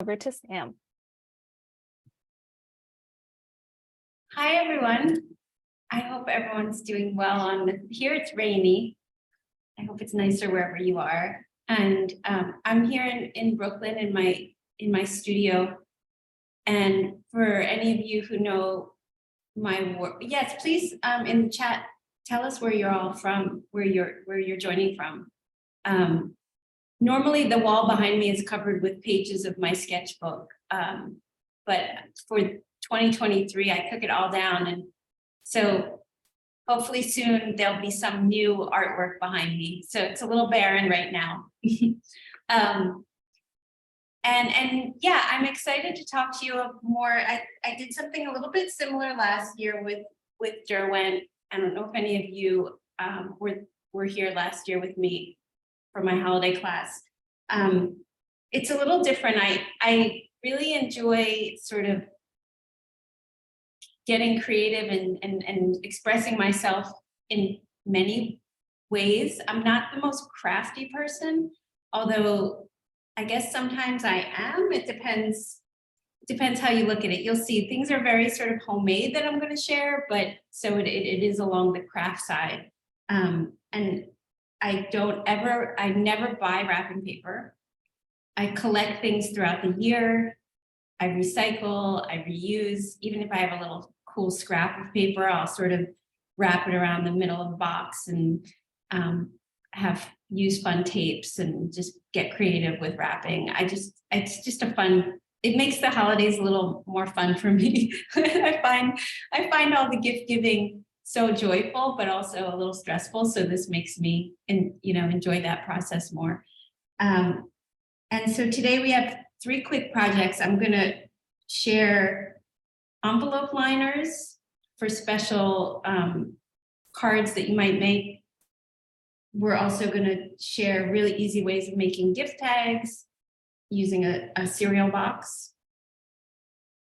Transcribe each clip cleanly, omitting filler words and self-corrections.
Over to Sam. Hi, everyone. I hope everyone's doing well here. It's rainy. I hope it's nicer wherever you are. And I'm here in Brooklyn in my studio. And for any of you who know my work, yes, please in the chat, tell us where you're all from, where you're joining from. Normally the wall behind me is covered with pages of my sketchbook. But for 2023, I took it all down. And so hopefully soon there'll be some new artwork behind me. So it's a little barren right now. And yeah, I'm excited to talk to you more. I did something a little bit similar last year with Derwent. I don't know if any of you were here last year with me for my holiday class. It's a little different. I really enjoy sort of getting creative and expressing myself in many ways. I'm not the most crafty person, although I guess sometimes I am. It depends how you look at it. You'll see things are very sort of homemade that I'm going to share, but so it is along the craft side. And I never buy wrapping paper. I collect things throughout the year. I recycle, I reuse. Even if I have a little cool scrap of paper, I'll sort of wrap it around the middle of the box and use fun tapes and just get creative with wrapping. It's just it makes the holidays a little more fun for me. I find all the gift giving so joyful, but also a little stressful. So this makes me enjoy that process more. And so today we have 3 quick projects. I'm going to share envelope liners for special cards that you might make. We're also going to share really easy ways of making gift tags using a cereal box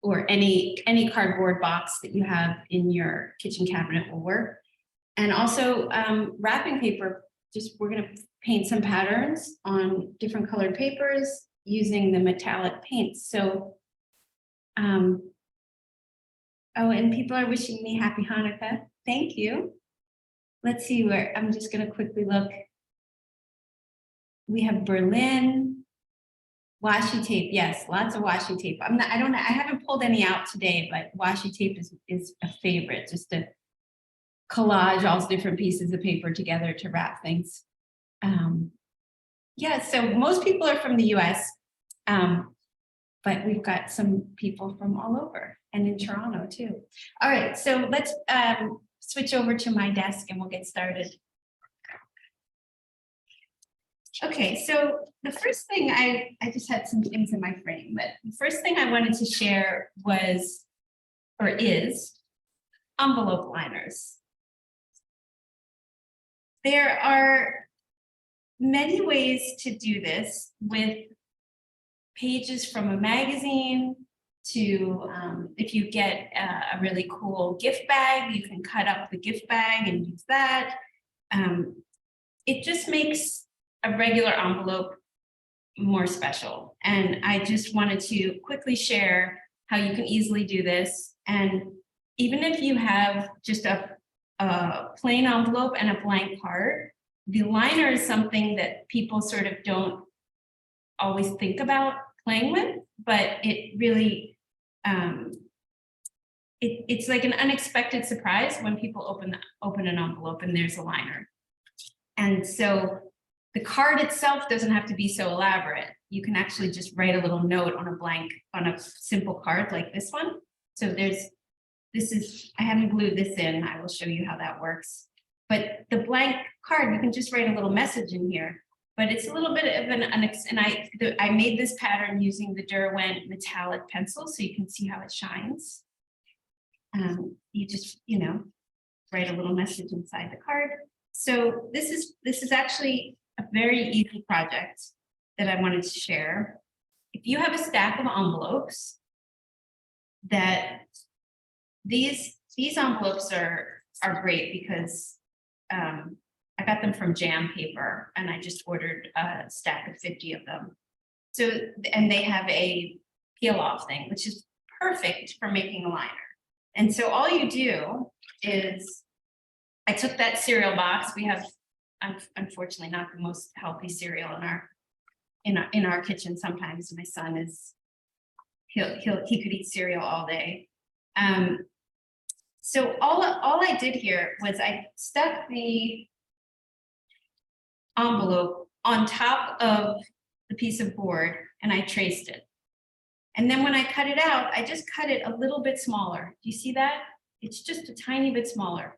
or any cardboard box that you have in your kitchen cabinet will work. And also wrapping paper, we're going to paint some patterns on different colored papers using the metallic paints. So, oh, and people are wishing me happy Hanukkah. Thank you. Let's see where, I'm just going to quickly look. We have Berlin, washi tape. Yes, lots of washi tape. I haven't pulled any out today, but washi tape is a favorite, just to collage all different pieces of paper together to wrap things. Yeah, so most people are from the US, but we've got some people from all over and in Toronto too. All right, so let's switch over to my desk and we'll get started. Okay, so the first thing I just had some things in my frame, but the first thing I wanted to share is envelope liners. There are many ways to do this with pages from a magazine to, if you get a really cool gift bag, you can cut up the gift bag and use that. It just makes a regular envelope more special. And I just wanted to quickly share how you can easily do this. And even if you have just a plain envelope and a blank card, the liner is something that people sort of don't always think about playing with, but it really, it's like an unexpected surprise when people open an envelope and there's a liner. And so the card itself doesn't have to be so elaborate. You can actually just write a little note on a simple card like this one. So I haven't glued this in. I will show you how that works. But the blank card, you can just write a little message in here. But it's a little bit of and I made this pattern using the Derwent metallic pencil, so you can see how it shines. You just, write a little message inside the card. So this is actually a very easy project that I wanted to share. If you have a stack of envelopes, these envelopes are great because I got them from Jam Paper and I just ordered a stack of 50 of them. So, and they have a peel off thing, which is perfect for making a liner. And so all you do is, I took that cereal box. We have, unfortunately, not the most healthy cereal in our kitchen. Sometimes my son is, he could eat cereal all day. So all I did here was I stuck the envelope on top of the piece of board and I traced it. And then when I cut it out, I just cut it a little bit smaller. Do you see that? It's just a tiny bit smaller.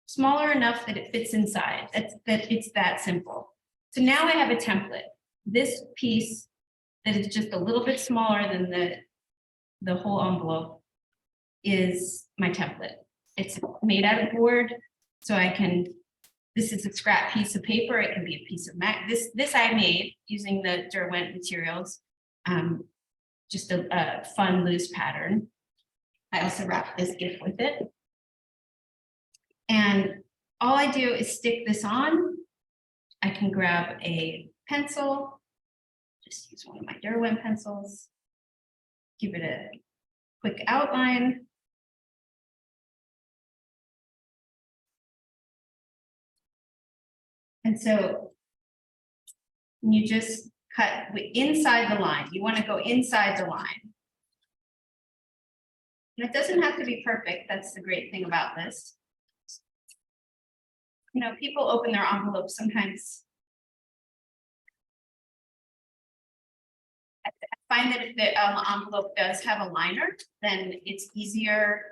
Smaller enough that it fits inside. It's that simple. So now I have a template. This piece that is just a little bit smaller than the whole envelope is my template. It's made out of board, so I can, this is a scrap piece of paper. It can be a piece of this I made using the Derwent materials. Just a fun loose pattern. I also wrapped this gift with it. And all I do is stick this on. I can grab a pencil, just use one of my Derwent pencils, give it a quick outline. And so you just cut inside the line. You want to go inside the line. And it doesn't have to be perfect. That's the great thing about this. You know, people open their envelopes sometimes. I find that if the envelope does have a liner, then it's easier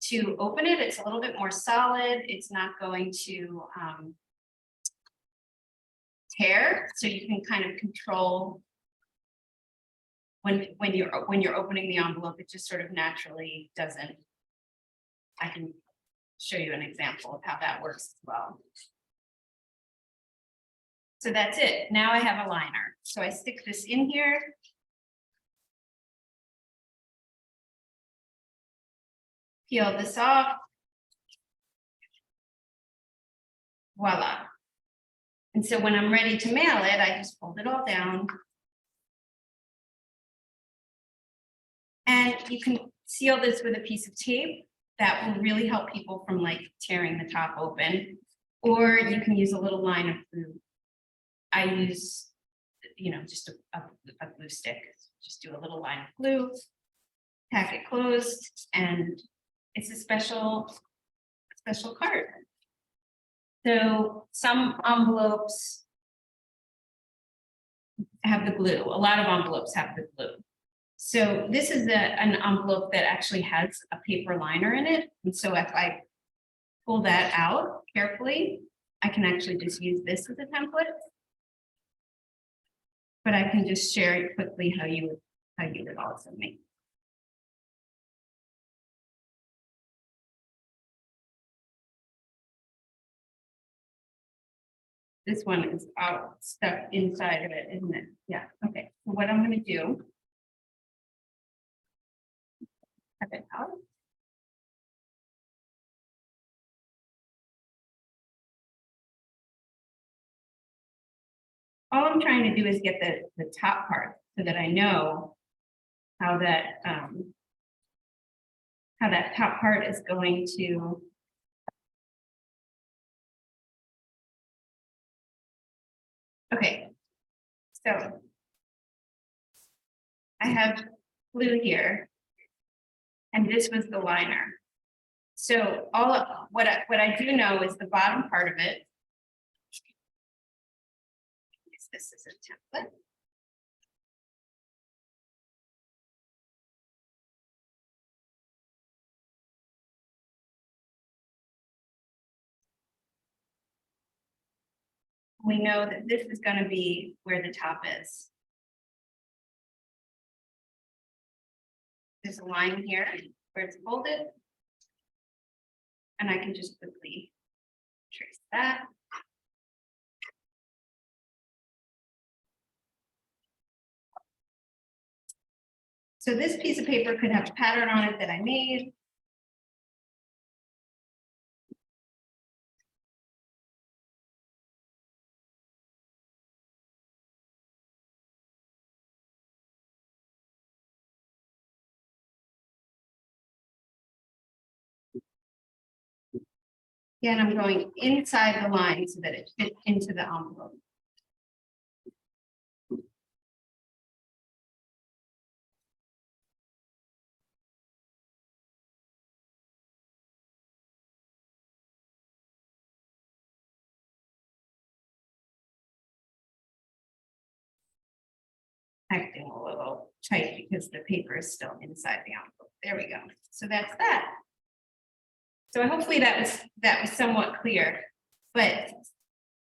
to open it. It's a little bit more solid. It's not going to tear, so you can kind of control when you're opening the envelope. It just sort of naturally doesn't. I can show you an example of how that works as well. So that's it. Now I have a liner. So I stick this in here. Peel this off. Voila. And so when I'm ready to mail it, I just fold it all down. And you can seal this with a piece of tape. That will really help people from like tearing the top open. Or you can use a little line of glue. I use, you know, just a glue stick. Just do a little line of glue, tack it closed, and it's a special card. So some envelopes have the glue. A lot of envelopes have the glue. So this is an envelope that actually has a paper liner in it. And so if I pull that out carefully, I can actually just use this as a template. But I can just share it quickly how you would also make. This one is out stuck inside of it, isn't it? Yeah. Okay. So what I'm going to do. Have it out. All I'm trying to do is get the top part so that I know how that top part is going to. Okay, so I have glue here, and this was the liner. So what I do know is the bottom part of it. This is a template. We know that this is going to be where the top is. There's a line here where it's folded. And I can just quickly trace that. So this piece of paper could have a pattern on it that I made. Again, I'm going inside the line so that it fits into the envelope. Acting a little tight because the paper is still inside the envelope. There we go. So that's that. So hopefully that was somewhat clear, but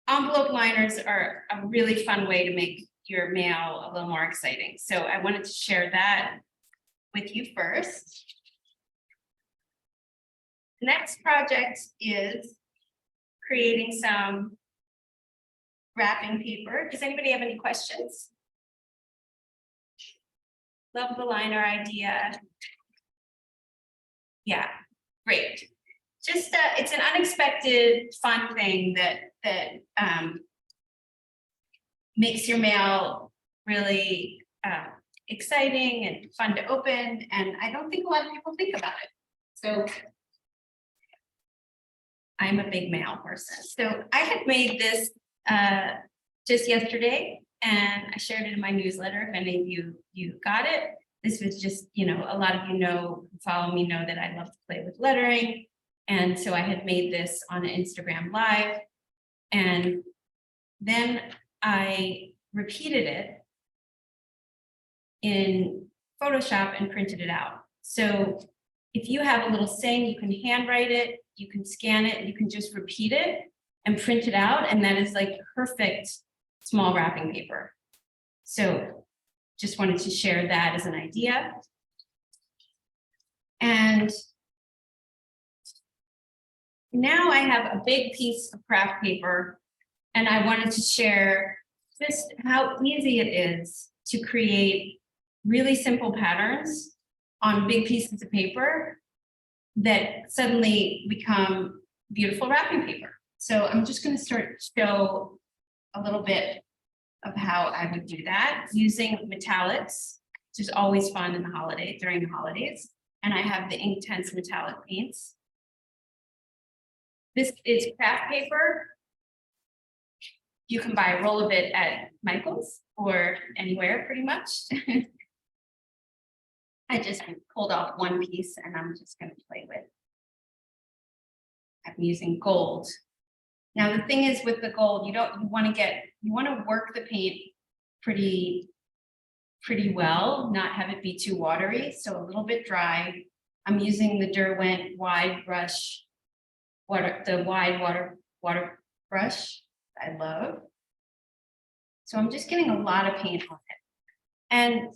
envelope liners are a really fun way to make your mail a little more exciting. So I wanted to share that with you first. The next project is creating some wrapping paper. Does anybody have any questions? Love the liner idea. Yeah, great. Just it's an unexpected fun thing that makes your mail really exciting and fun to open, and I don't think a lot of people think about it. So I'm a big mail person. So I had made this just yesterday, and I shared it in my newsletter. If any of you got it, this was just, you know, a lot of you know, who follow me know that I love to play with lettering. And so I had made this on an Instagram Live, and then I repeated it in Photoshop and printed it out. So if you have a little saying, you can handwrite it, you can scan it, you can just repeat it and print it out. And that is like perfect small wrapping paper. So just wanted to share that as an idea. And now I have a big piece of craft paper, and I wanted to share just how easy it is to create really simple patterns on big pieces of paper that suddenly become beautiful wrapping paper. So I'm just going to start to show a little bit of how I would do that using metallics, which is always fun in the holiday, during the holidays. And I have the Inktense metallic paints. This is craft paper. You can buy a roll of it at Michael's or anywhere pretty much. I just pulled off one piece and I'm just going to play with. I'm using gold. Now the thing is with the gold, you want to work the paint pretty well, not have it be too watery, so a little bit dry. I'm using the Derwent wide brush, the wide water brush I love. So I'm just getting a lot of paint on it. And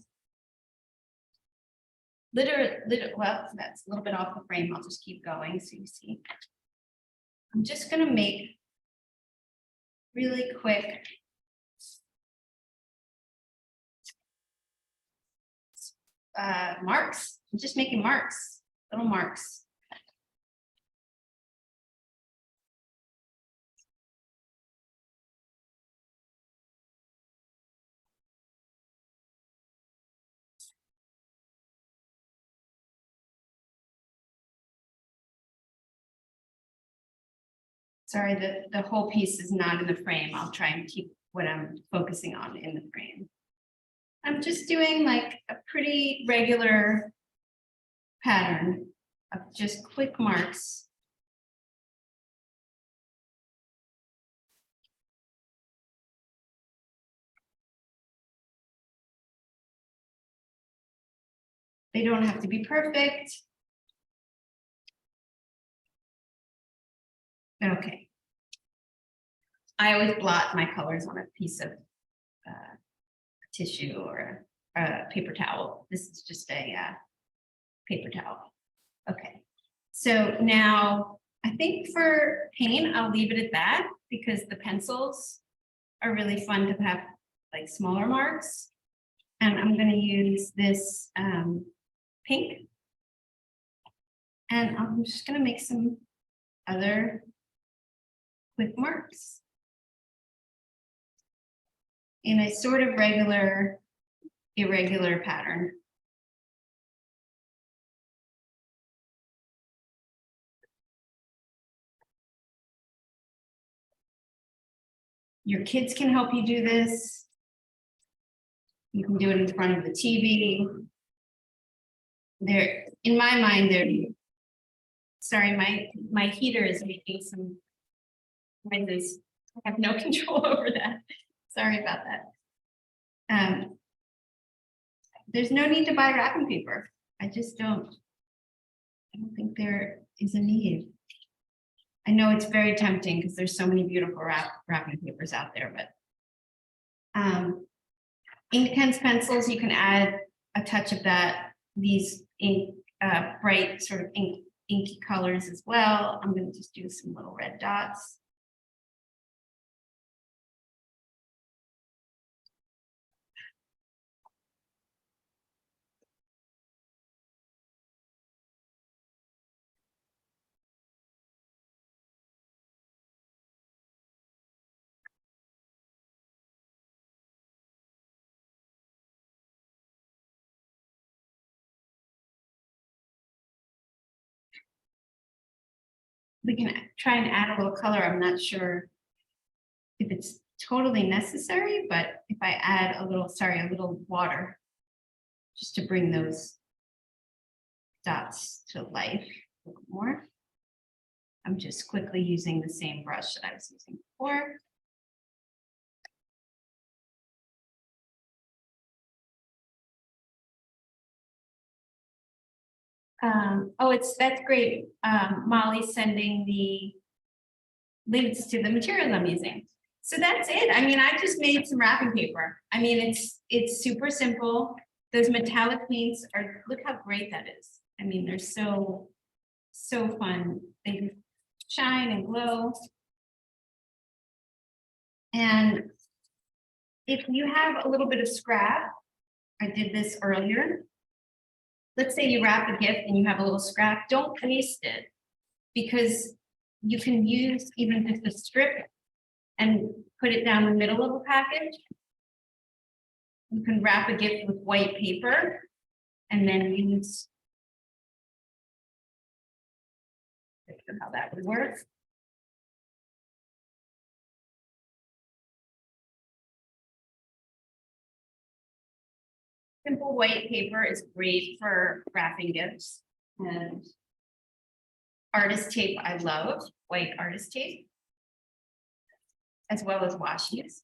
literally, well, that's a little bit off the frame. I'll just keep going so you see. I'm just going to make really quick marks. I'm just making marks, little marks. Sorry, the whole piece is not in the frame. I'll try and keep what I'm focusing on in the frame. I'm just doing like a pretty regular pattern of just quick marks. They don't have to be perfect. Okay. I always blot my colors on a piece of tissue or a paper towel. This is just a paper towel. Okay. So now I think for paint, I'll leave it at that because the pencils are really fun to have like smaller marks. And I'm going to use this pink. And I'm just going to make some other quick marks in a sort of irregular pattern. Your kids can help you do this. You can do it in front of the TV. There, in my mind, there. Sorry, my heater is making some noises. I have no control over that. Sorry about that. There's no need to buy wrapping paper. I don't think there is a need. I know it's very tempting because there's so many beautiful wrapping papers out there, but Inktense pencils, you can add a touch of that, these bright sort of inky colors as well. I'm going to just do some little red dots. We can try and add a little color. I'm not sure if it's totally necessary, but if I add a little water just to bring those dots to life a little more. I'm just quickly using the same brush that I was using before. That's great. Molly's sending the links to the materials I'm using. So that's it. I mean, I just made some wrapping paper. I mean, it's super simple. Those metallic paints are, look how great that is. I mean, they're so fun. They shine and glow. And if you have a little bit of scrap, I did this earlier. Let's say you wrap a gift and you have a little scrap, don't waste it, because you can use even just a strip and put it down the middle of a package. You can wrap a gift with white paper and then use, I don't know how that would work. Simple white paper is great for wrapping gifts, and artist tape, I love white artist tape, as well as washies.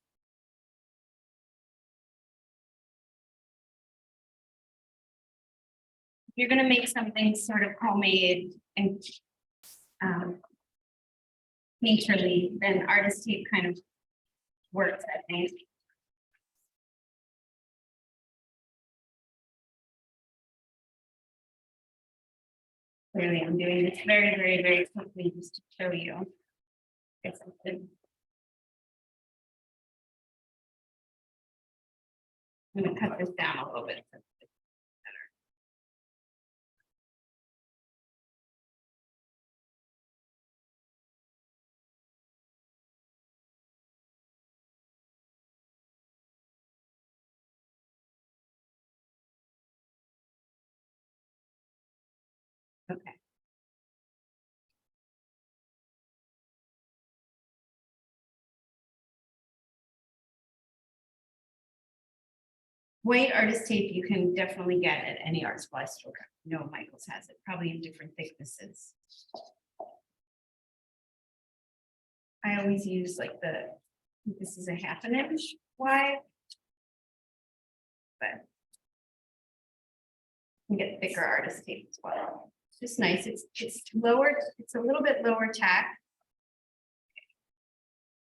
You're going to make something sort of homemade and naturally, then artist tape kind of works, I think. Clearly, I'm doing this very, very, very quickly just to show you. I'm going to cut this down a little bit. Okay. White artist tape you can definitely get at any art supply store. No, Michael's has it, probably in different thicknesses. I always use like this is a 1/2 inch wide, but you can get thicker artist tape as well. It's just nice. It's lower. It's a little bit lower tack.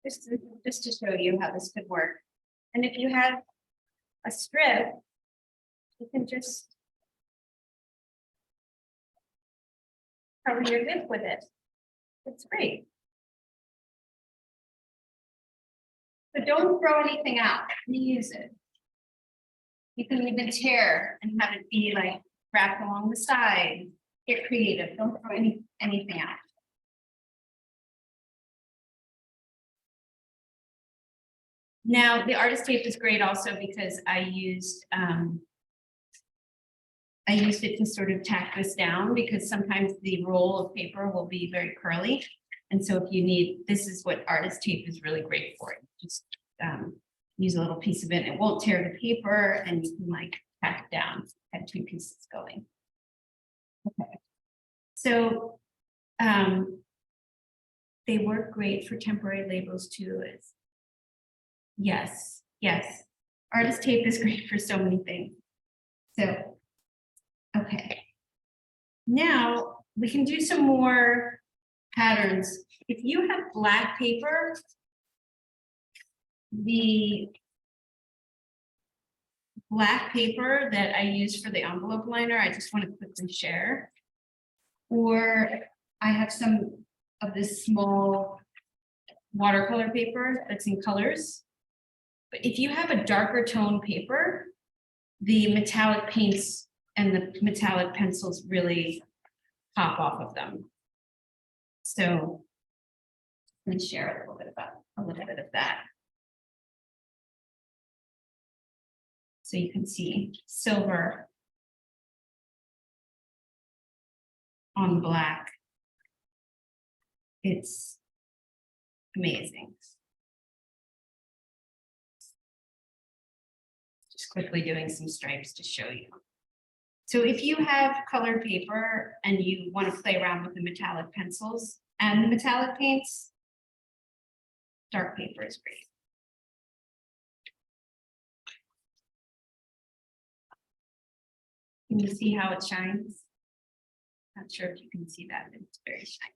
Just to show you how this could work. And if you have a strip, you can just cover your gift with it. It's great. So don't throw anything out. Reuse it. You can even tear and have it be like wrapped along the side. Get creative. Don't throw anything out. Now, the artist tape is great also because I used it to sort of tack this down, because sometimes the roll of paper will be very curly. And so if you need, this is what artist tape is really great for. It just use a little piece of it. It won't tear the paper, and you can like tack it down. Have two pieces going. Okay. So they work great for temporary labels too. Yes, yes. Artist tape is great for so many things. So, okay. Now we can do some more patterns. If you have black paper, the black paper that I use for the envelope liner, I just want to quickly share. Or I have some of this small watercolor paper that's in colors. But if you have a darker tone paper, the metallic paints and the metallic pencils really pop off of them. So let me share a little bit of that. So you can see silver on black. It's amazing. Just quickly doing some stripes to show you. So if you have colored paper and you want to play around with the metallic pencils and the metallic paints, dark paper is great. Can you see how it shines? Not sure if you can see that, but it's very shiny.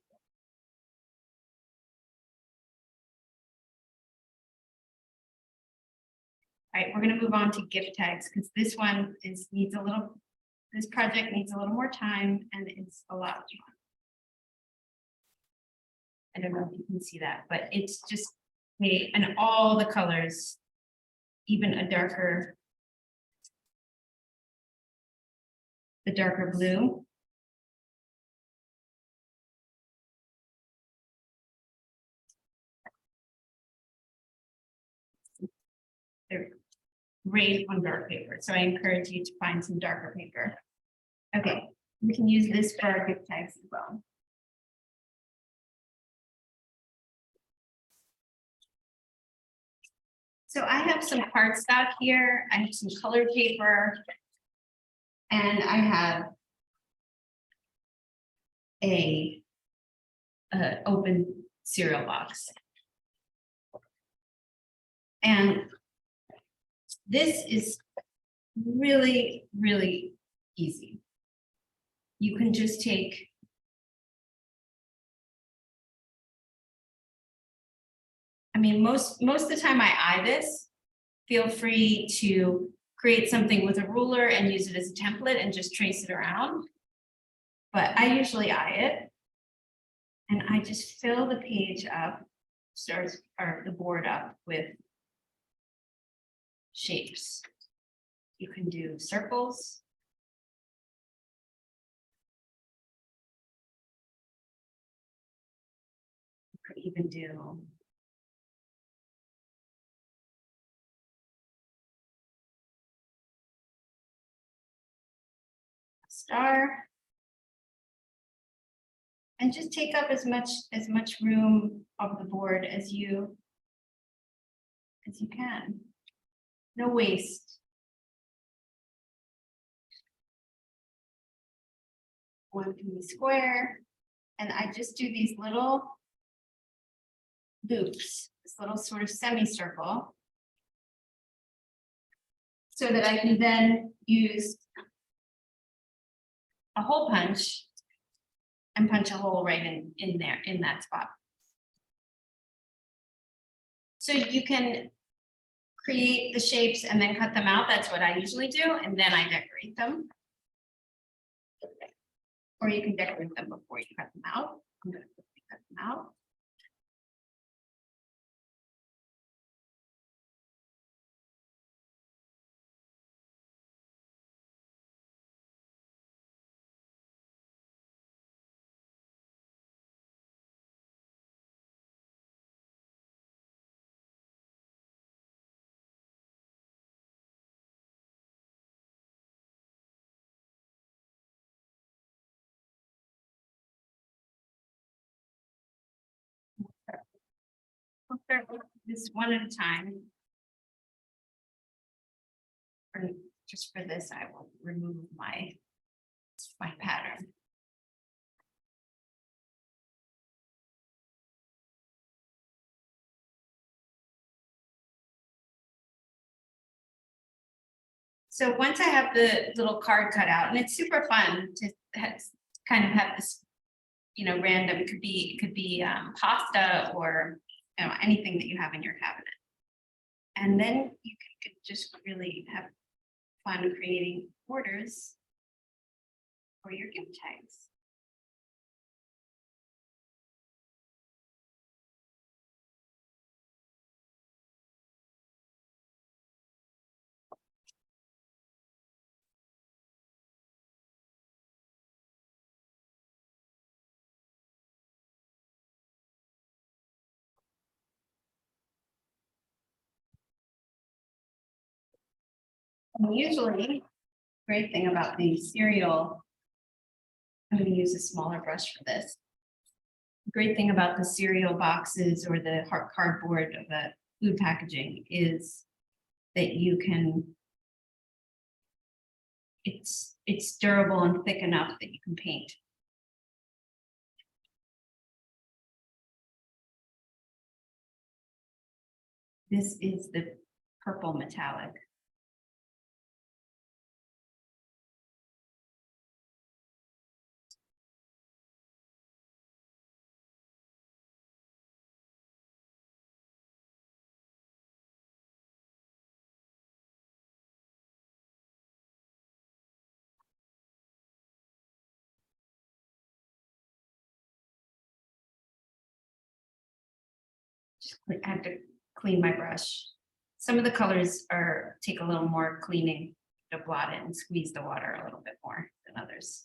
All right, we're going to move on to gift tags because this one this project needs a little more time and it's a lot of fun. I don't know if you can see that, but it's just and all the colors, even a darker, the darker blue. They're great on dark paper. So I encourage you to find some darker paper. Okay, we can use this for our gift tags as well. So I have some cardstock here. I have some colored paper. And I have a open cereal box. And this is really, really easy. You can just take most of the time I eye this. Feel free to create something with a ruler and use it as a template and just trace it around. But I usually eye it. And I just fill the page up, or the board up with shapes. You can do circles. You could even do a star. And just take up as much room of the board as you can. No waste. One can be square, and I just do these little loops, this little sort of semicircle, so that I can then use a hole punch and punch a hole right in there, in that spot. So you can create the shapes and then cut them out. That's what I usually do. And then I decorate them. Or you can decorate them before you cut them out. I'm going to quickly cut them out. We'll start with this one at a time. Or just for this, I will remove my pattern. So once I have the little card cut out, and it's super fun to kind of have this, you know, random, it could be pasta or, you know, anything that you have in your cabinet. And then you could just really have fun creating borders for your gift tags. And usually, great thing about the cereal, I'm going to use a smaller brush for this. Great thing about the cereal boxes or the hard cardboard of the food packaging is that you can, it's durable and thick enough that you can paint. This is the purple metallic. I have to clean my brush. Some of the colors take a little more cleaning to blot it and squeeze the water a little bit more than others.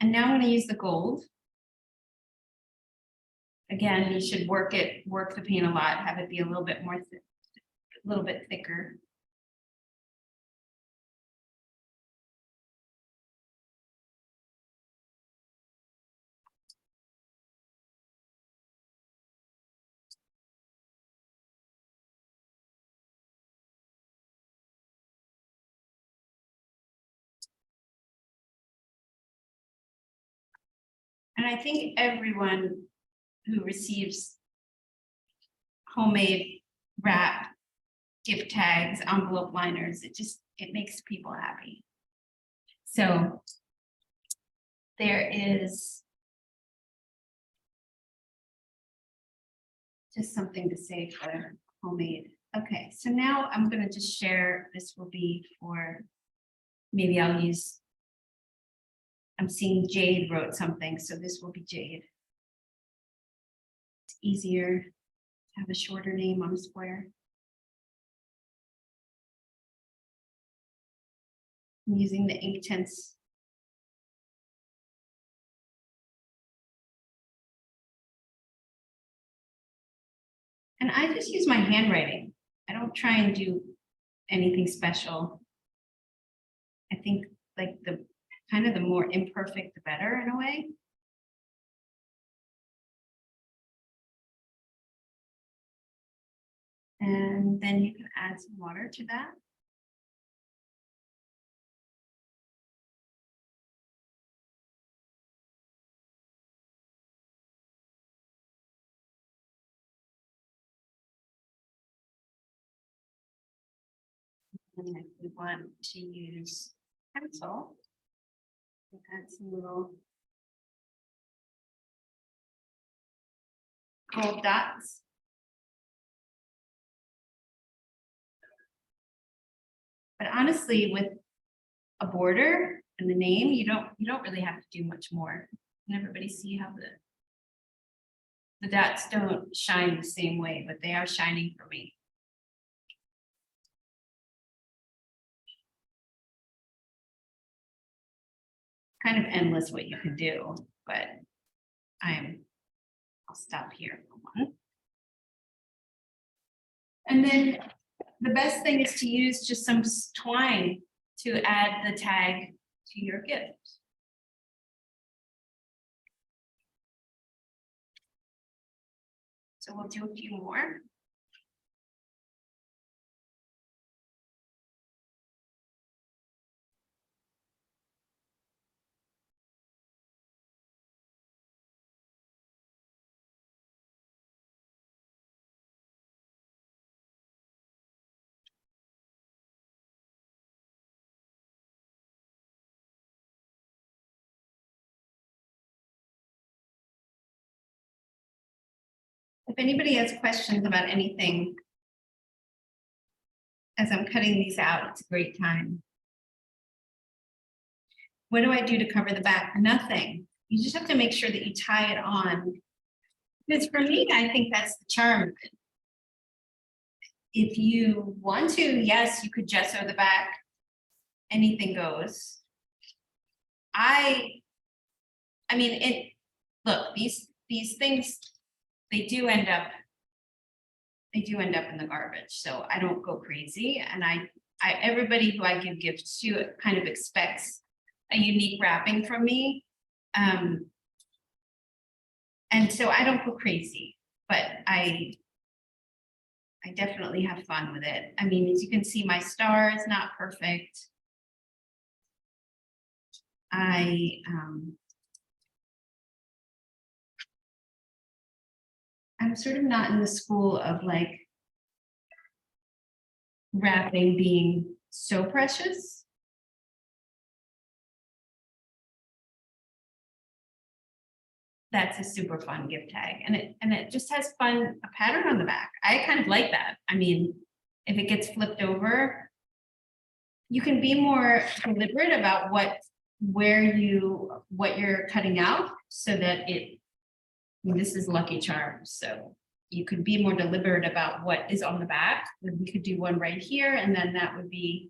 And now I'm going to use the gold. Again, you should work the paint a lot, have it be a little bit more, a little bit thicker. And I think everyone who receives homemade wrap, gift tags, envelope liners, it makes people happy. So there is just something to say for homemade. Okay, so now I'm going to just share, this will be for, maybe I'll use, I'm seeing Jade wrote something, so this will be Jade. It's easier to have a shorter name on a square. I'm using the Inktense. And I just use my handwriting. I don't try and do anything special. I think like the kind of the more imperfect, the better in a way. And then you can add some water to that. And if we want to use pencil, we'll add some little gold dots. But honestly, with a border and the name, you don't really have to do much more. And everybody see how the dots don't shine the same way, but they are shining for me. Kind of endless what you can do, but I'll stop here for one. And then the best thing is to use just some twine to add the tag to your gift. So we'll do a few more. If anybody has questions about anything, as I'm cutting these out, it's a great time. What do I do to cover the back? Nothing. You just have to make sure that you tie it on. Because for me, I think that's the charm of it. If you want to, yes, you could gesso the back. Anything goes. I mean, look, these things, they do end up in the garbage. So I don't go crazy. And everybody who I give gifts to kind of expects a unique wrapping from me. And so I don't go crazy, but I definitely have fun with it. I mean, as you can see, my star is not perfect. I'm sort of not in the school of like wrapping being so precious. That's a super fun gift tag, and it just has a pattern on the back. I kind of like that. I mean, if it gets flipped over, you can be more deliberate about what you're cutting out, so that this is Lucky Charms, so you could be more deliberate about what is on the back. We could do one right here, and then that would be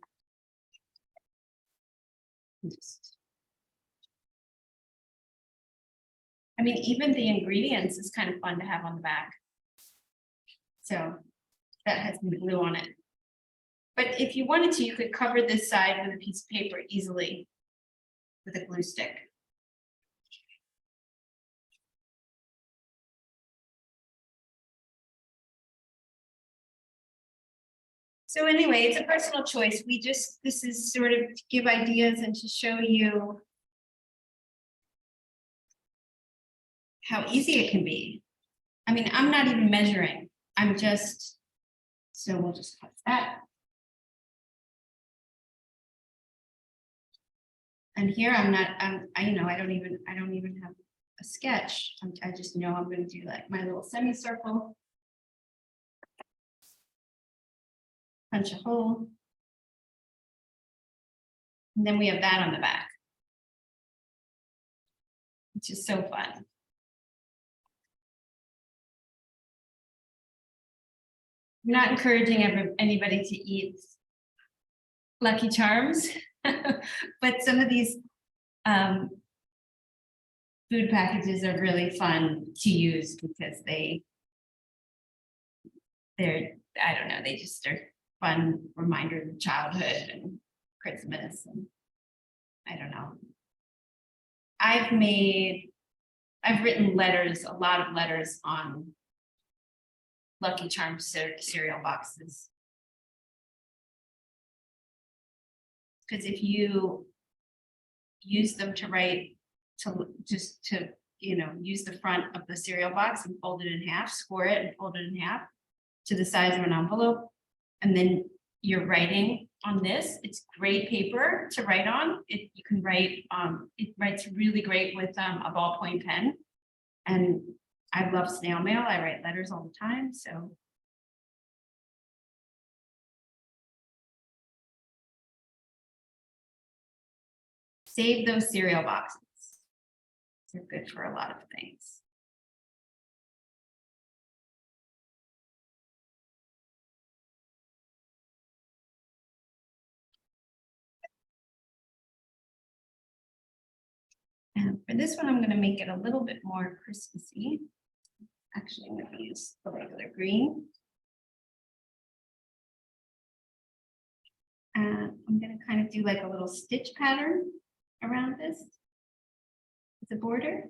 I mean, even the ingredients is kind of fun to have on the back. So that has some glue on it. But if you wanted to, you could cover this side with a piece of paper easily with a glue stick. So anyway, it's a personal choice. This is sort of to give ideas and to show you how easy it can be. I mean, I'm not even measuring. So we'll just cut that. And here I don't even have a sketch. I just know I'm going to do like my little semicircle. Punch a hole. And then we have that on the back, which is so fun. I'm not encouraging anybody to eat Lucky Charms, but some of these food packages are really fun to use because they're, I don't know, they just are fun reminders of childhood and Christmas, and I don't know. I've written letters, a lot of letters on Lucky Charms cereal boxes. Because if you use them to write, use the front of the cereal box and fold it in half, score it and fold it in half to the size of an envelope, and then you're writing on this, it's great paper to write on. You can write, it writes really great with a ballpoint pen. And I love snail mail. I write letters all the time, so. Save those cereal boxes. They're good for a lot of things. And for this one, I'm going to make it a little bit more Christmassy. Actually, I'm going to use the regular green. And I'm going to kind of do like a little stitch pattern around this with the border.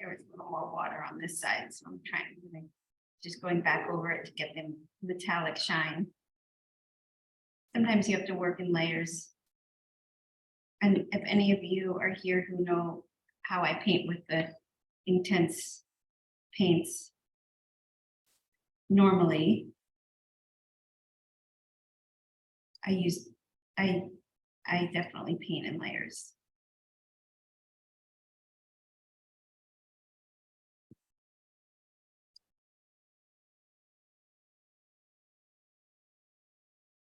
there was a little more water on this side, so I'm trying to just going back over it to get the metallic shine. Sometimes you have to work in layers. And if any of you are here who know how I paint with the Inktense paints, normally I definitely paint in layers.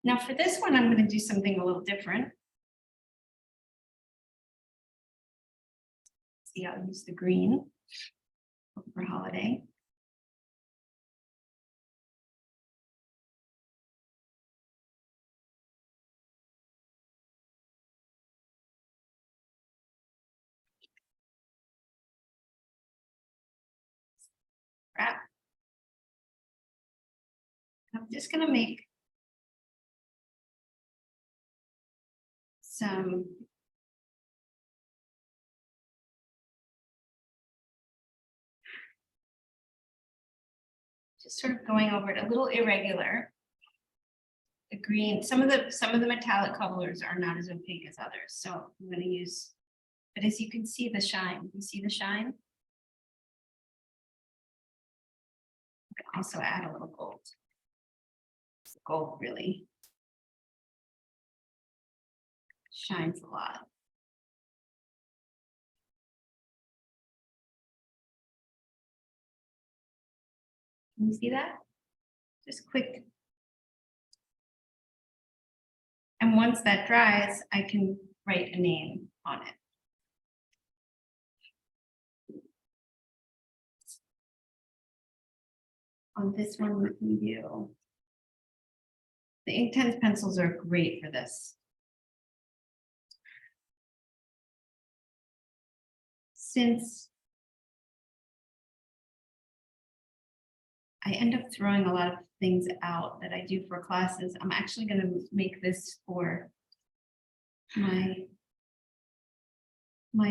Now for this one, I'm going to do something a little different. See, I'll use the green for holiday. Wrap. I'm just going to make some just sort of going over it a little irregular. The green, some of the metallic colors are not as opaque as others, so I'm going to use, but as you can see the shine, you see the shine? I can also add a little gold. Gold really shines a lot. Can you see that? Just quick. And once that dries, I can write a name on it. On this one, we can do. The Inktense pencils are great for this. Since I end up throwing a lot of things out that I do for classes, I'm actually going to make this for my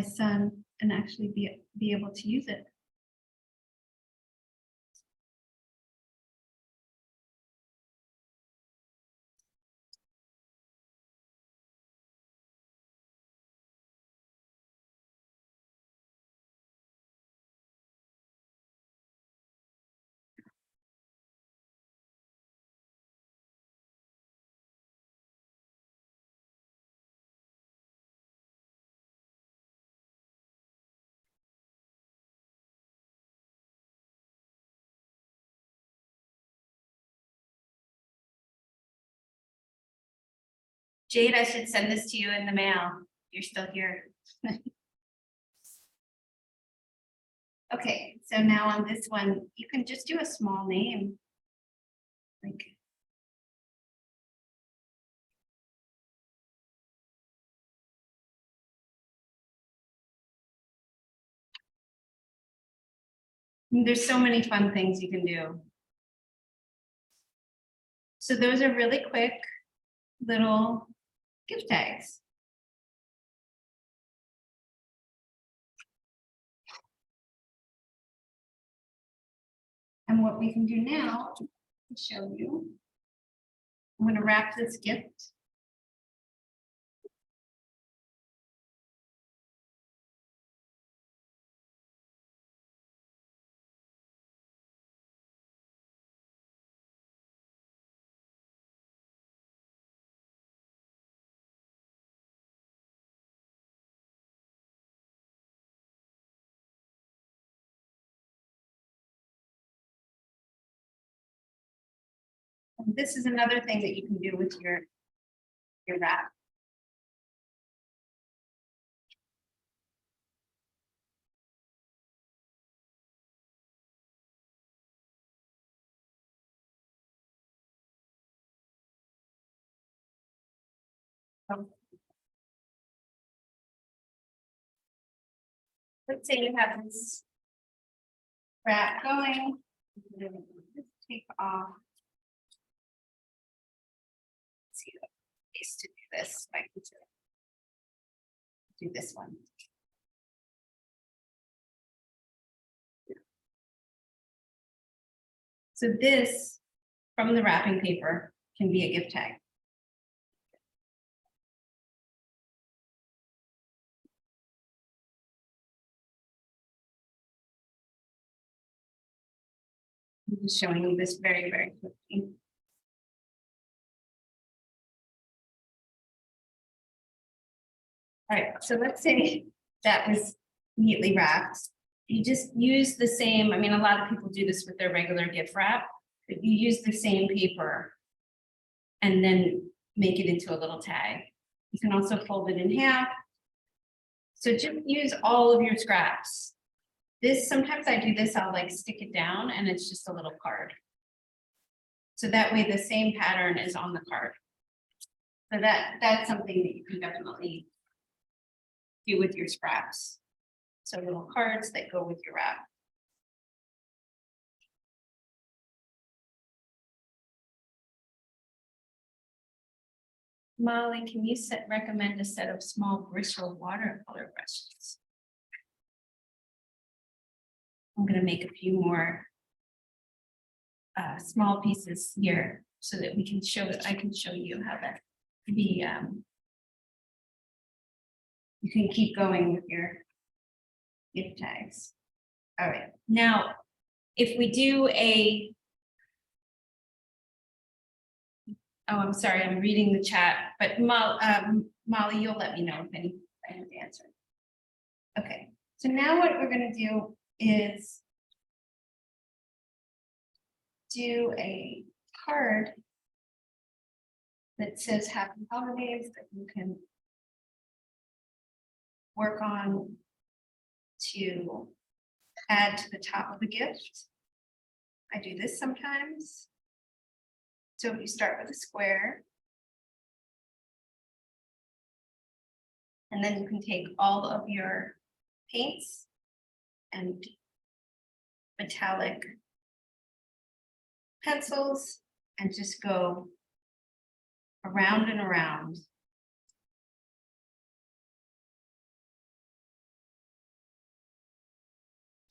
son and actually be able to use it. Jade, I should send this to you in the mail. You're still here. Okay, so now on this one, you can just do a small name. Like there's so many fun things you can do. So those are really quick little gift tags. And what we can do now to show you, I'm going to wrap this gift. And this is another thing that you can do with your wrap. Let's say you have this wrap going. Just take off. Let's see the place to do this. I can do this one. So this, from the wrapping paper, can be a gift tag. I'm just showing you this very, very quickly. All right, so let's say that was neatly wrapped. You just use the same, I mean, a lot of people do this with their regular gift wrap, but you use the same paper and then make it into a little tag. You can also fold it in half. So just use all of your scraps. This, sometimes I do this, I'll like stick it down and it's just a little card. So that way the same pattern is on the card. So that's something that you can definitely do with your scraps. So little cards that go with your wrap. Molly, can you recommend a set of small bristle watercolor brushes? I'm going to make a few more small pieces here so that we can show it. I can show you how that can be. You can keep going with your gift tags. All right. Now, if we do a, oh, I'm sorry, I'm reading the chat, but Molly, you'll let me know if I have to answer. Okay. So now what we're going to do is do a card that says happy holidays that you can work on to add to the top of the gift. I do this sometimes. So you start with a square. And then you can take all of your paints and metallic pencils and just go around and around.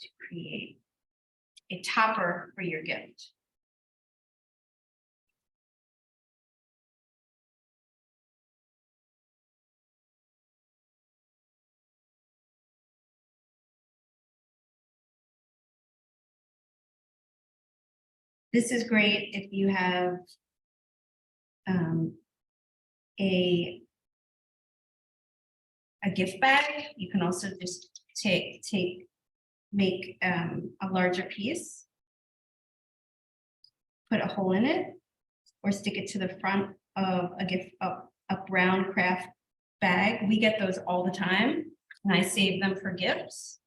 To create a topper for your gift. This is great if you have a gift bag. You can also just make a larger piece, put a hole in it, or stick it to the front of a brown Kraft bag. We get those all the time, and I save them for gifts.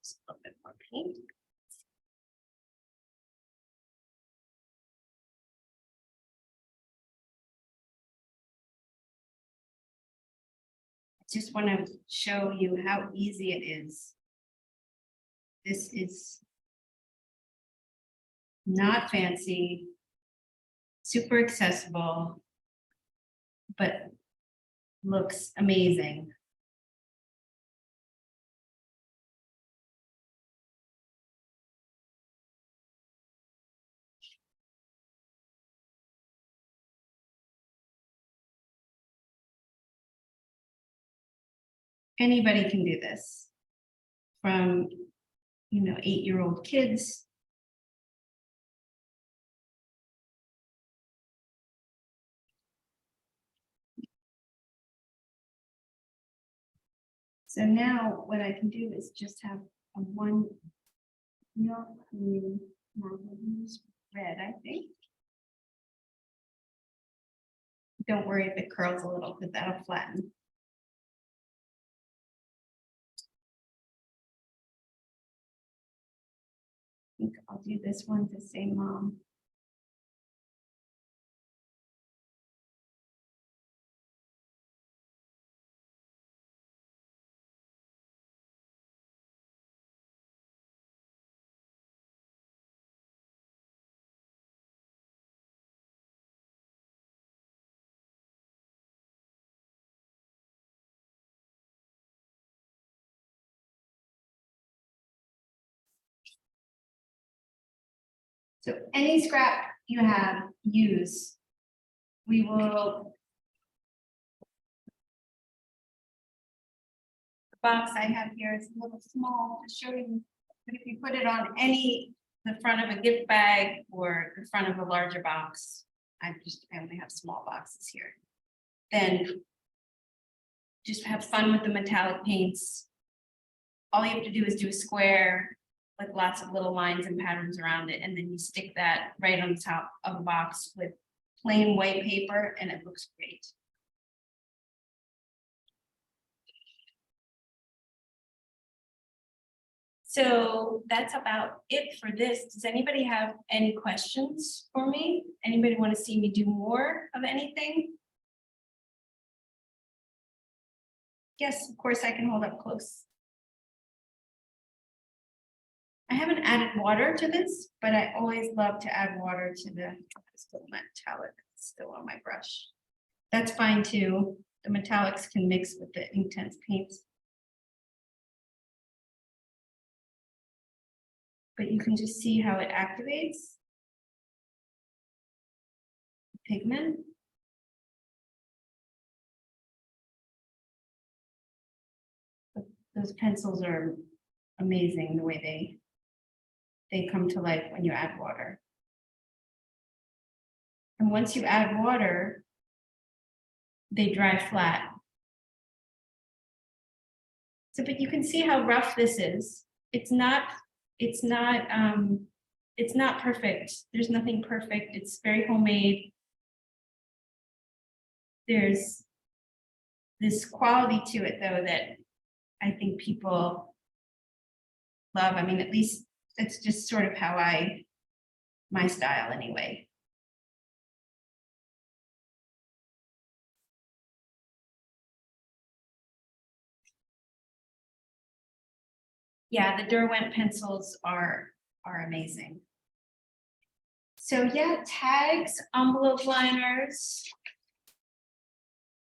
Just a little bit more paint. I just want to show you how easy it is. This is not fancy, super accessible, but looks amazing. Anybody can do this, from 8-year-old kids so now what I can do is just have a one real clean marble red, I think. Don't worry if it curls a little, because that'll flatten. I think I'll do this one to say mom. So any scrap you have, use. We will. The box I have here is a little small to show you, but if you put it on the front of a gift bag or the front of a larger box, I only have small boxes here. Then just have fun with the metallic paints. All you have to do is do a square with lots of little lines and patterns around it, and then you stick that right on top of a box with plain white paper, and it looks great. So that's about it for this. Does anybody have any questions for me? Anybody want to see me do more of anything? Yes, of course, I can hold up close. I haven't added water to this, but I always love to add water to the still metallic, still on my brush. That's fine too. The metallics can mix with the Inktense paints. But you can just see how it activates the pigment. Those pencils are amazing the way they come to life when you add water. And once you add water, they dry flat. So, but you can see how rough this is. It's not perfect. There's nothing perfect. It's very homemade. There's this quality to it though that I think people love. I mean, at least it's just sort of how my style anyway. Yeah, the Derwent pencils are amazing. So yeah, tags, envelope liners,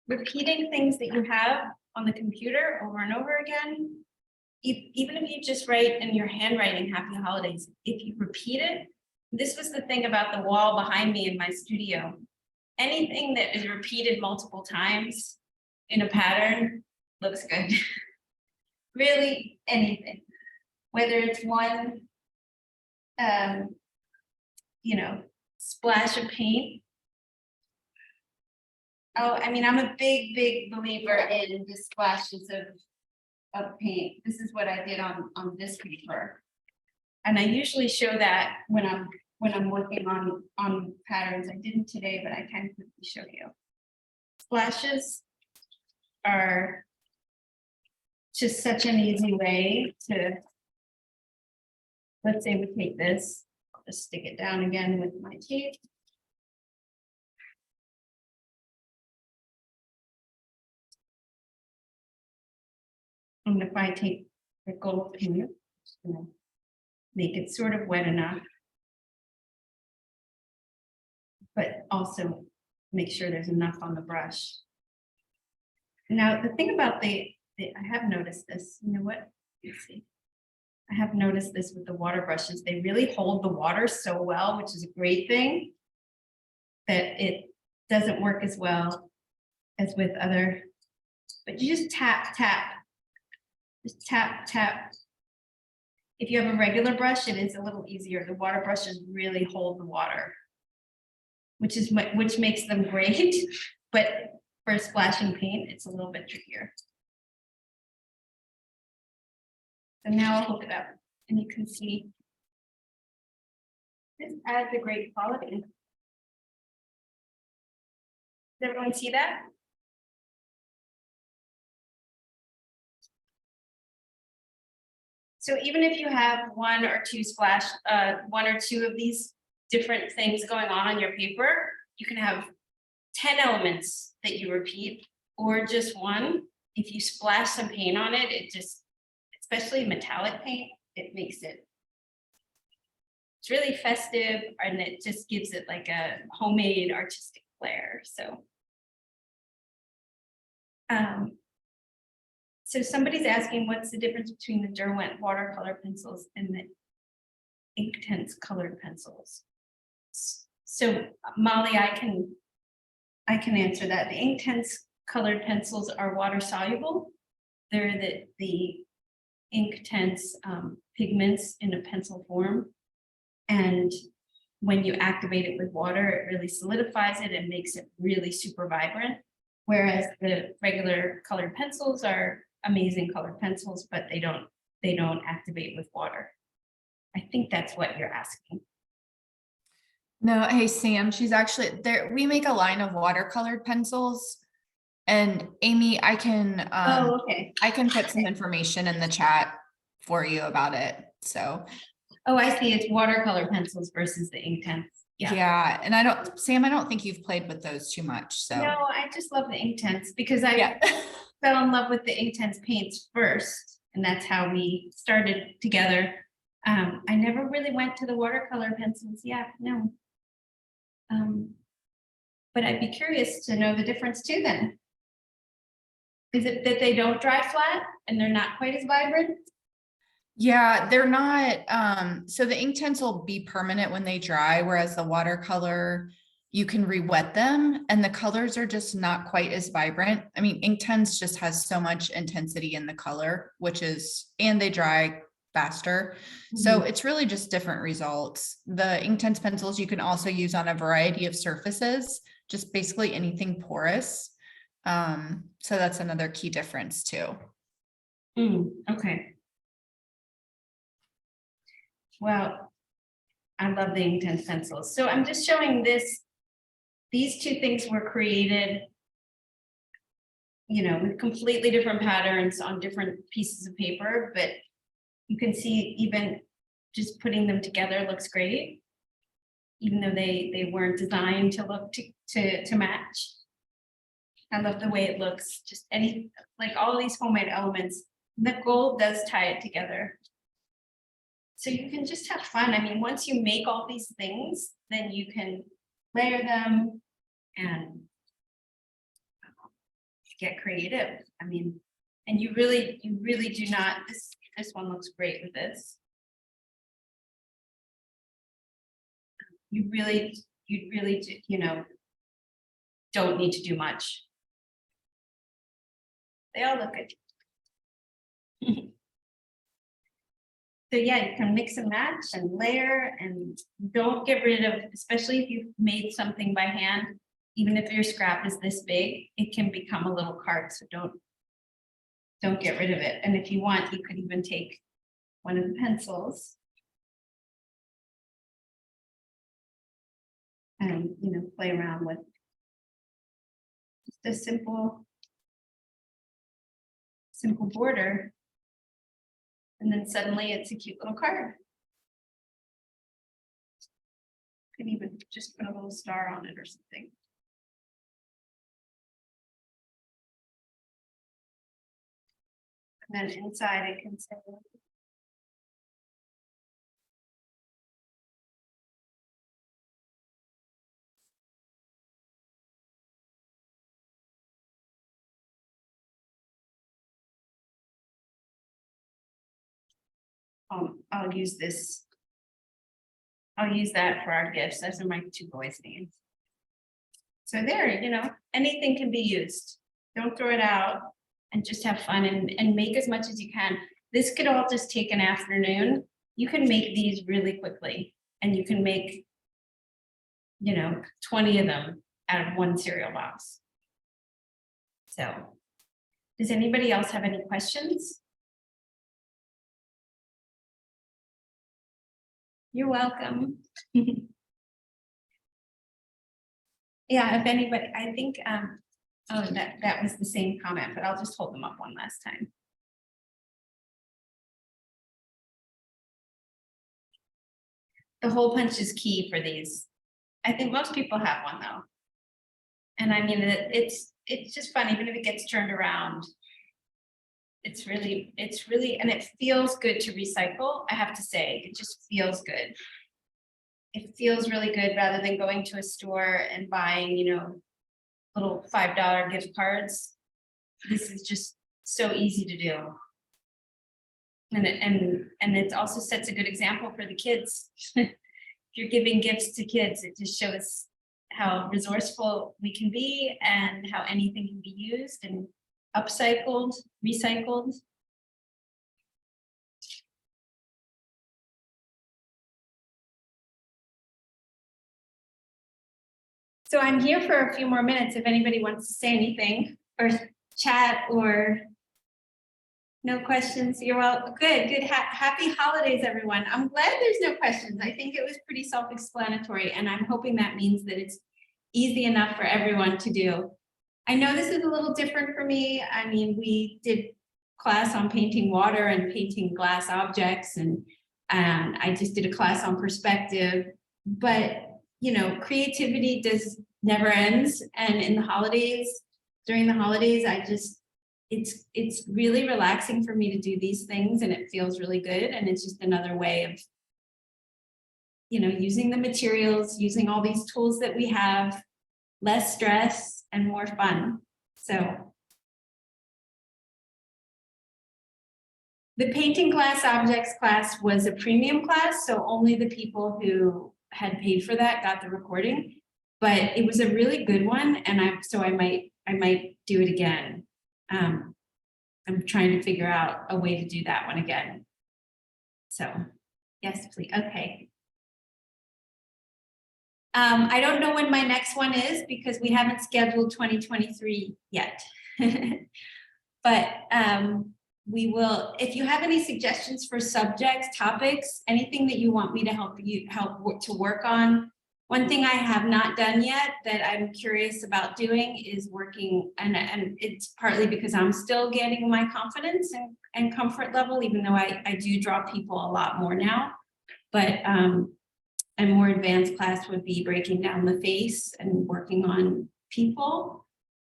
repeating things that you have on the computer over and over again. Even if you just write in your handwriting happy holidays, if you repeat it, this was the thing about the wall behind me in my studio. Anything that is repeated multiple times in a pattern looks good. Really anything, whether it's one, splash of paint. Oh, I mean, I'm a big believer in the splashes of paint. This is what I did on this paper. And I usually show that when I'm working on patterns. I didn't today, but I can quickly show you. Splashes are just such an easy way to, let's say we take this, I'll just stick it down again with my tape. And if I take the gold paint, just gonna make it sort of wet enough, but also make sure there's enough on the brush. Now, the thing about I have noticed this, you know what? Let's see. I have noticed this with the water brushes. They really hold the water so well, which is a great thing, that it doesn't work as well as with other, but you just tap. Just tap. If you have a regular brush, it is a little easier. The water brushes really hold the water, which makes them great, but for splashing paint, it's a little bit trickier. So now I'll hook it up and you can see This adds a great quality. Does everyone see that? So even if you have one or two of these different things going on your paper, you can have 10 elements that you repeat, or just one. If you splash some paint on it, it just, especially metallic paint, it makes it, it's really festive, and it just gives it like a homemade artistic flair. So somebody's asking, what's the difference between the Derwent watercolor pencils and the Inktense colored pencils? So Molly, I can answer that. The Inktense colored pencils are water soluble. They're the Inktense pigments in a pencil form. And when you activate it with water, it really solidifies it and makes it really super vibrant. Whereas the regular colored pencils are amazing colored pencils, but they don't activate with water. I think that's what you're asking. No, hey Sam, she's actually there. We make a line of watercolored pencils. And Amy, I can Okay. I can put some information in the chat for you about it. So Oh, I see. It's watercolor pencils versus the Inktense. Yeah. And Sam, I don't think you've played with those too much. So no, I just love the Inktense because I fell in love with the Inktense paints first, and that's how we started together. I never really went to the watercolor pencils. Yeah, no. But I'd be curious to know the difference too then. Is it that they don't dry flat and they're not quite as vibrant? Yeah, they're not. So the Inktense will be permanent when they dry, whereas the watercolor, you can re-wet them and the colors are just not quite as vibrant. I mean, Inktense just has so much intensity in the color, and they dry faster. So it's really just different results. The Inktense pencils you can also use on a variety of surfaces, just basically anything porous. So that's another key difference too. Okay. Well, I love the Inktense pencils. So I'm just showing these two things were created, with completely different patterns on different pieces of paper, but you can see even just putting them together looks great, even though they weren't designed to look to match. I love the way it looks, just like all these homemade elements. The gold does tie it together. So you can just have fun. I mean, once you make all these things, then you can layer them and get creative. I mean, and you really do not, this one looks great with this. You really do, don't need to do much. They all look good. So yeah, you can mix and match and layer, and don't get rid of, especially if you've made something by hand, even if your scrap is this big, it can become a little card. So don't get rid of it. And if you want, you could even take one of the pencils and play around with just a simple border. And then suddenly it's a cute little card. You can even just put a little star on it or something. And then inside it can say, I'll use this. I'll use that for our gifts. Those are my two boys' names. So there, anything can be used. Don't throw it out, and just have fun and make as much as you can. This could all just take an afternoon. You can make these really quickly, and you can make, 20 of them out of one cereal box. So, does anybody else have any questions? You're welcome. Yeah, if anybody, I think, oh, that was the same comment, but I'll just hold them up one last time. The hole punch is key for these. I think most people have one though. And I mean, it's just fun, even if it gets turned around. It's really, and it feels good to recycle. I have to say, it just feels good. It feels really good rather than going to a store and buying, you know, little $5 gift cards. This is just so easy to do. And it also sets a good example for the kids. If you're giving gifts to kids, it just shows how resourceful we can be and how anything can be used and upcycled, recycled. So I'm here for a few more minutes if anybody wants to say anything or chat or no questions. You're all good. Happy holidays, everyone. I'm glad there's no questions. I think it was pretty self-explanatory, and I'm hoping that means that it's easy enough for everyone to do. I know this is a little different for me. I mean, we did class on painting water and painting glass objects, and I just did a class on perspective, but you know, creativity never ends. And in the holidays, during the holidays, it's really relaxing for me to do these things, and it feels really good. And it's just another way of, you know, using the materials, using all these tools that we have, less stress and more fun. So the painting glass objects class was a premium class, so only the people who had paid for that got the recording, but it was a really good one, and I might do it again. I'm trying to figure out a way to do that one again. So yes, please. Okay. I don't know when my next one is because we haven't scheduled 2023 yet. But we will, if you have any suggestions for subjects, topics, anything that you want me to help to work on. One thing I have not done yet that I'm curious about doing is working, and it's partly because I'm still getting my confidence and comfort level, even though I do draw people a lot more now. But a more advanced class would be breaking down the face and working on people.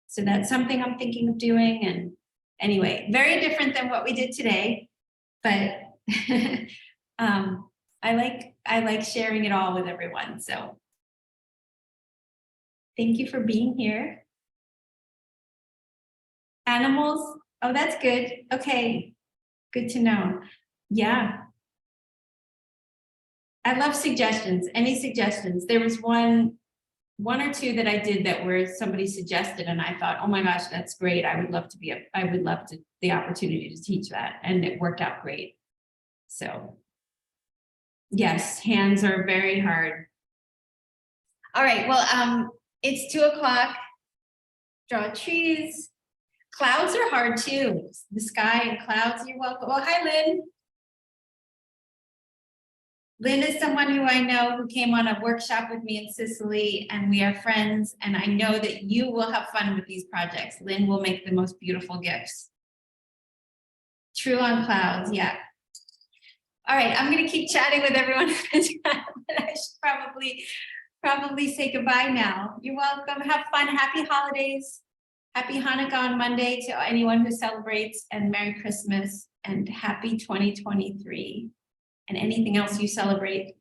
So that's something I'm thinking of doing. And anyway, very different than what we did today, but I like sharing it all with everyone. So thank you for being here. Animals, oh, that's good. Okay, good to know. Yeah. I love suggestions, any suggestions. There was one or two that I did that where somebody suggested, and I thought, oh my gosh, that's great. I would love the opportunity to teach that, and it worked out great. So yes, hands are very hard. All right, well, it's 2 o'clock. Draw trees. Clouds are hard too. The sky and clouds, you're welcome. Oh, hi, Lynn. Lynn is someone who I know who came on a workshop with me in Sicily, and we are friends, and I know that you will have fun with these projects. Lynn will make the most beautiful gifts. True on clouds, yeah. All right, I'm gonna keep chatting with everyone, but I should probably say goodbye now. You're welcome, have fun, happy holidays. Happy Hanukkah on Monday to anyone who celebrates, and Merry Christmas, and happy 2023. And anything else you celebrate.